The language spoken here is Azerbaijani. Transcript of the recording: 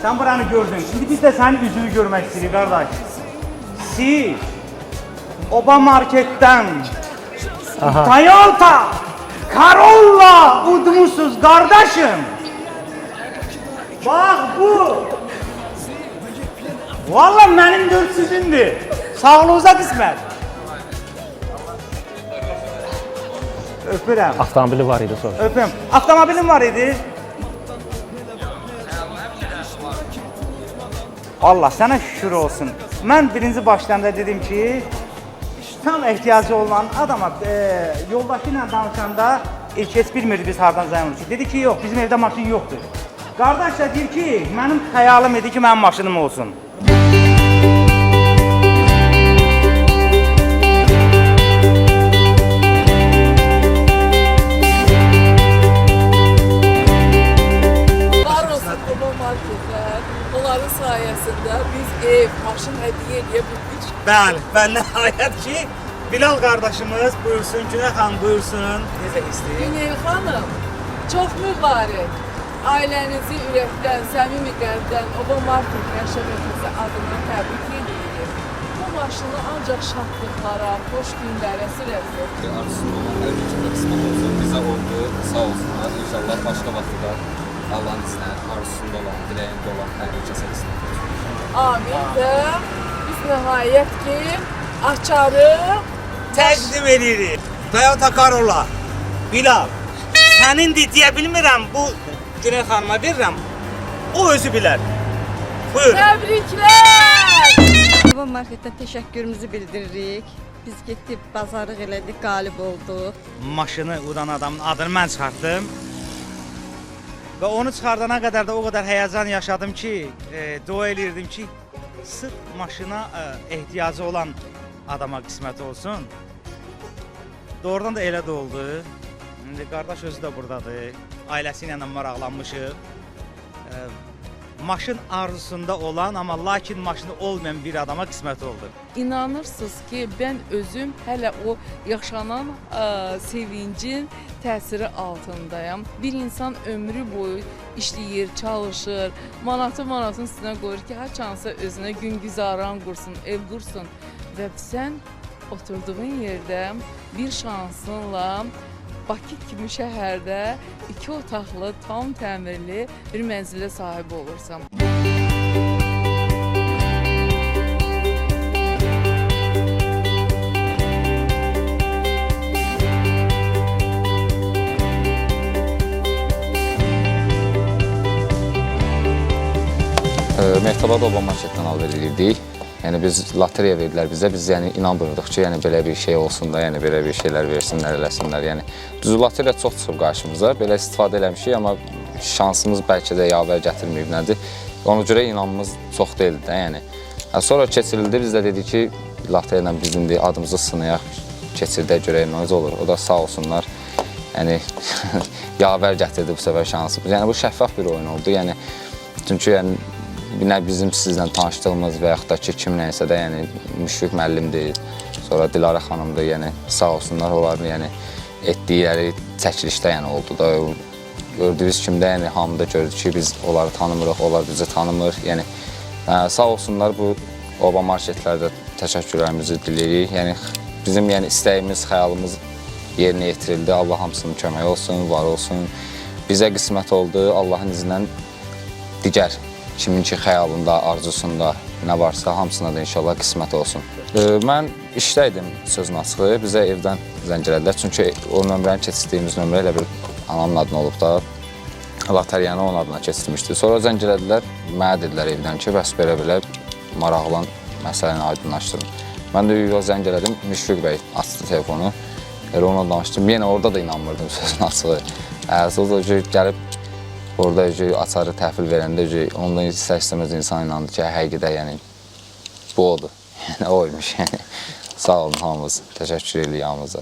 Sen buranı gördün. Şimdi biz de senin yüzünü görmek istiyoruz kardeş. Siz Oba Market'ten Toyota Corolla udmuşsuz kardeşim. Bak bu. Vallahi benim dört sizindir. Sağlığınıza kısmet. Öpürəm. Avtomobili var idi sonra. Öpüm. Avtomobilim var idi. Allah sana şükür olsun. Ben birinci başlarında dedim ki tam ihtiyacı olan adama yoldaşı ilə danışanda ilk heç bilmirdi biz hardan zəng. Dedi ki yox, bizim evdə maşın yoxdur. Qardaş da deyir ki mənim xəyalım idi ki mənim maşınım olsun. Onların sayesinde biz ev, maşın hediye edebildik. Bəli, və nəhayət ki Bilal qardaşımız buyursun, Güney xanım buyursun. Necə istəyir? Güney Hanım, çok mübarek. Ailenizi ürəkdən, səmimi qəlbdən Oba Market şəbəkəsi adına təbrik edirik. Bu maşını ancaq şadlıqlara, xoş günlərə sürəsiniz. Arzusunda olan hər bir kimdə qismət olsun, bizə oldu, sağ olsunlar. İnşallah başqa vaxtda Allah'ın izniyle arzusunda olan, diləyində olan hər bir kəsə qismət olsun. Amin və biz nəhayət ki, açarı Təqdim edirik. Toyota Corolla. Bilal, sənindir deyə bilmirəm, bu Güney xanıma verirəm. O özü bilər. Buyur. təbriklər! Oba Marketdən təşəkkürümüzü bildiririk. Biz getdik, bazarlıq elədik, qalib olduq. Maşını udan adamın adını mən çıxartdım. Və onu çıxardana qədər də o qədər həyəcan yaşadım ki, dua elirdim ki, sırf maşına ehtiyacı olan adama qismət olsun. Doğrudan da elə də oldu. İndi qardaş özü də buradadır. Ailəsi ilə maraqlanmışıq. Maşın arzusunda olan, amma lakin maşını olmayan bir adama qismət oldu. İnanırsınız ki, ben özüm hələ o yaşanan sevincin təsiri altındayım. Bir insan ömrü boyu işləyir, çalışır, manatın üstünə qoyur ki, haçansa özünə gün güzaran qursun, ev qursun və sən oturduğun yerdə bir şansınla Bakı kimi şəhərdə 2 otaqlı, tam təmirli bir mənzilə sahib olursan. Mərtəbədə Oba Marketdən alver edirdik. Yəni biz loteriya verdilər bizə. Biz yəni inanmırdıq ki, yəni belə bir şey olsun da, yəni belə bir şeylər versinlər, eləsinlər. Yəni düz loteriya çox çıxıb qarşımıza. Belə istifadə eləmişik, amma şansımız bəlkə də yaver gətirməyib nədir. Ona görə inanmamız çox deyildi də, yəni. Sonra keçirildi, biz də dedik ki, loteriya ilə bizim adımızı sınayaq, keçirdək görək necə olur. O da sağ olsunlar. Yəni yaver gətirdi bu səfər şansımız. Yəni bu şəffaf bir oyun oldu. Yəni çünki yəni nə bizim sizlə tanışdığımız və yaxud da ki, kim nəysə də, yəni Müşfiq müəllimdir, sonra Dilarə xanımdır, yəni sağ olsunlar, onların yəni etdikləri çəkilişdə yəni oldu da. Gördüyünüz kimi də yəni hamıda gördük ki, biz onları tanımırıq, onlar bizi tanımır. Yəni sağ olsunlar, bu Oba Marketlərdə təşəkkürlərimizi diləyirik. Yəni bizim yəni istəyimiz, xəyalımız yerinə yetirildi. Allah hamısının köməyi olsun, var olsun. Bizə qismət oldu. Allahın izni ilə digər kimin ki xəyalında, arzusunda nə varsa hamısına da inşallah qismət olsun. Mən işdəydim sözün açığı, bizə evdən zəng elədilər. Çünki o nömrəni keçirdiyimiz nömrə elə bir anamın adına olub da, loteriyanı onun adına keçirmişdi. Sonra zəng elədilər, mənə dedilər evdən ki, bəs belə maraqlan məsələni aydınlaşdırın. Mən də yox zəng elədim, Müşfiq bəy açdı telefonu, elə ona danışdım. Yenə orada da inanmırdım sözün açığı. Sonra gəlib orada açarı təhvil verəndə ondan istər-istəməz insan inandı ki, həqiqdə yəni bu odur. Yəni oymuş. Yəni sağ olun hamımız. Təşəkkür edirik hamımıza.